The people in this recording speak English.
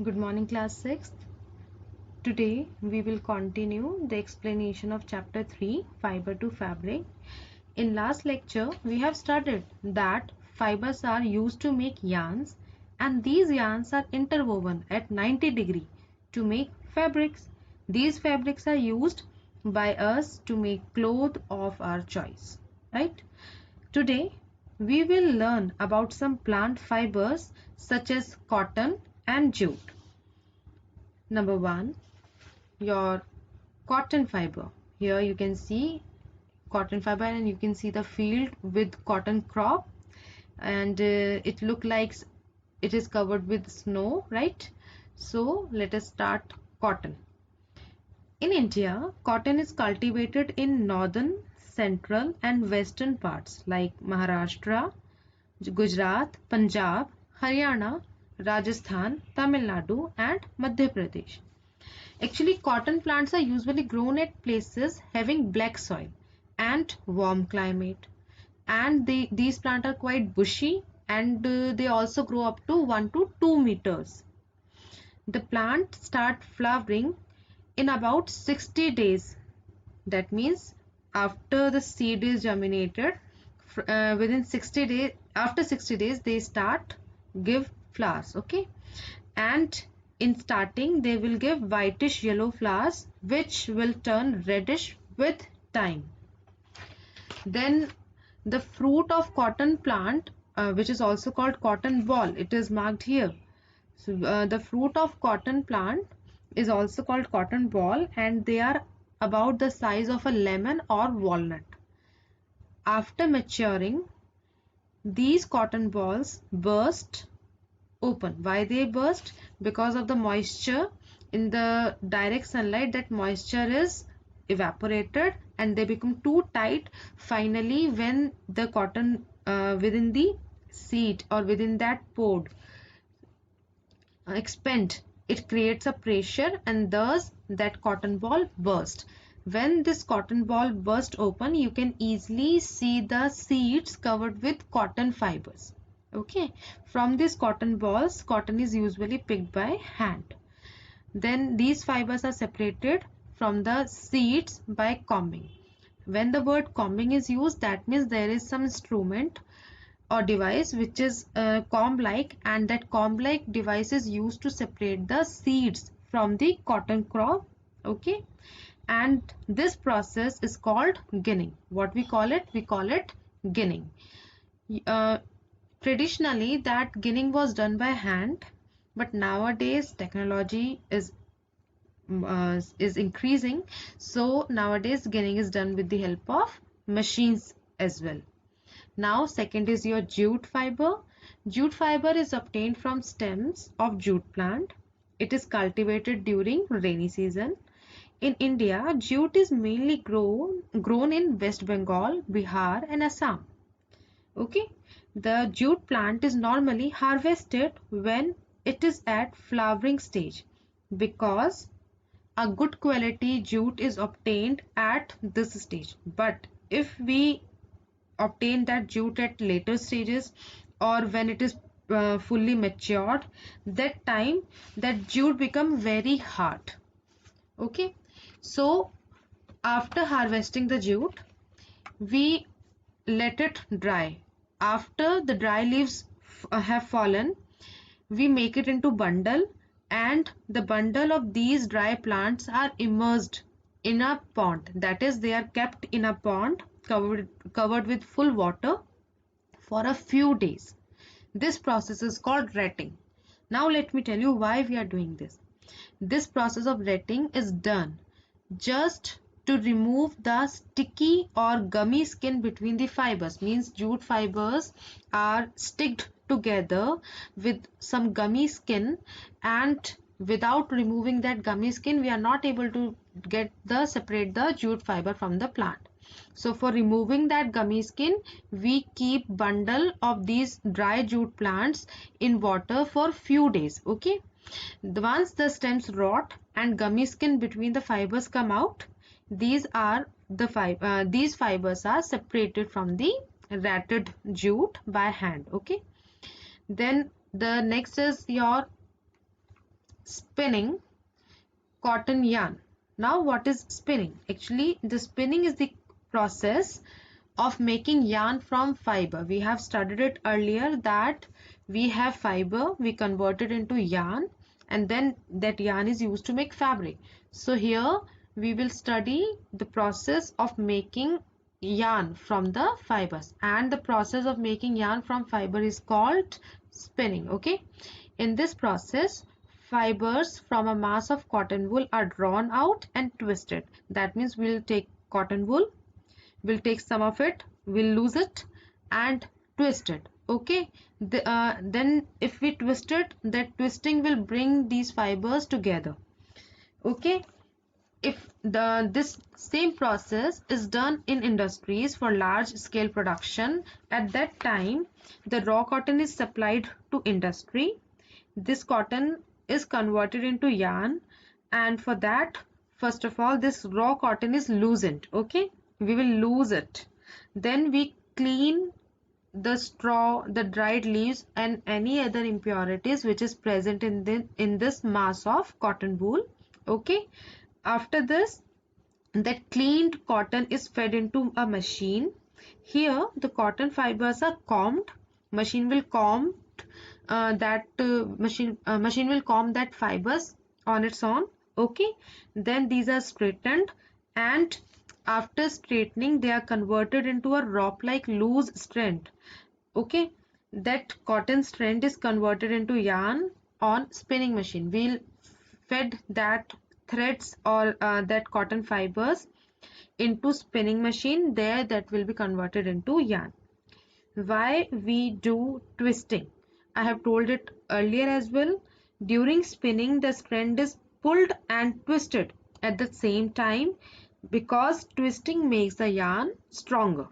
Good morning, class 6th. Today we will continue the explanation of chapter 3, Fiber to Fabric. In last lecture we have studied that fibers are used to make yarns, and these yarns are interwoven at 90 degrees to make fabrics. These fabrics are used by us to make clothes of our choice, right? Today we will learn about some plant fibers such as cotton and jute. Number 1, your cotton fiber. Here you can see cotton fiber and you can see the field with cotton crop, and it look like it is covered with snow, right? So let us start cotton. In India, cotton is cultivated in northern, central and western parts like Maharashtra, Gujarat, Punjab, Haryana, Rajasthan, Tamil Nadu and Madhya Pradesh. Actually, cotton plants are usually grown at places having black soil and warm climate. And these plants are quite bushy, and they also grow up to 1 to 2 meters. The plant start flowering in about 60 days. That means after the seed is germinated, within 60 days, after 60 days they start give flowers, okay? And in starting they will give whitish yellow flowers which will turn reddish with time. Then the fruit of cotton plant, which is also called cotton ball, it is marked here. So the fruit of cotton plant is also called cotton ball, and they are about the size of a lemon or walnut. After maturing, these cotton balls burst open. Why they burst? Because of the moisture in the direct sunlight. That moisture is evaporated and they become too tight. Finally, when the cotton within the seed or within that pod expand, it creates a pressure and thus that cotton ball burst. When this cotton ball burst open, you can easily see the seeds covered with cotton fibers. Okay, from these cotton balls, cotton is usually picked by hand. Then these fibers are separated from the seeds by combing. When the word combing is used, that means there is some instrument or device which is comb like, and that comb like device is used to separate the seeds from the cotton crop. Okay, and this process is called ginning. What we call it? We call it ginning. uh, Traditionally that ginning was done by hand, but nowadays technology is increasing, so nowadays ginning is done with the help of machines as well. Now second is your jute fiber. Jute fiber is obtained from stems of jute plant. It is cultivated during rainy season. In India, jute is mainly grown in West Bengal, Bihar and Assam. Okay, the jute plant is normally harvested when it is at flowering stage, because a good quality jute is obtained at this stage. But if we obtain that jute at later stages or when it is fully matured, that time that jute become very hard. Okay, so after harvesting the jute, we let it dry. After the dry leaves have fallen, we make it into bundle, and the bundle of these dry plants are immersed in a pond. That is, they are kept in a pond covered with full water for a few days. This process is called retting. Now let me tell you why we are doing this. This process of retting is done just to remove the sticky or gummy skin between the fibers. Means jute fibers are sticked together with some gummy skin, and without removing that gummy skin we are not able to separate the jute fiber from the plant. So for removing that gummy skin, we keep bundle of these dry jute plants in water for few days. Okay, once the stems rot and gummy skin between the fibers come out, these fibers are separated from the ratted jute by hand. Okay, then the next is your spinning cotton yarn. Now what is spinning? Actually, the spinning is the process of making yarn from fiber. We have studied it earlier that we have fiber, we convert it into yarn, and then that yarn is used to make fabric. So here we will study the process of making yarn from the fibers, and the process of making yarn from fiber is called spinning. Okay, in this process fibers from a mass of cotton wool are drawn out and twisted. That means we'll take cotton wool, we'll take some of it, we'll lose it and twist it. Okay, then if we twist it, that twisting will bring these fibers together. Okay, if this same process is done in industries for large scale production, at that time the raw cotton is supplied to industry. This cotton is converted into yarn, and for that, first of all, this raw cotton is loosened. Okay, we will loose it, then we clean the straw, the dried leaves and any other impurities which is present in this mass of cotton wool. Okay, after this, that cleaned cotton is fed into a machine. Here the cotton fibers are combed. Machine will comb machine will comb that fibers on its own. Okay, then these are straightened, and after straightening they are converted into a rope like loose strand. Okay, that cotton strand is converted into yarn on spinning machine. We'll fed that threads or that cotton fibers into spinning machine, there that will be converted into yarn. Why we do twisting? I have told it earlier as well. During spinning, the strand is pulled and twisted at the same time because twisting makes the yarn stronger.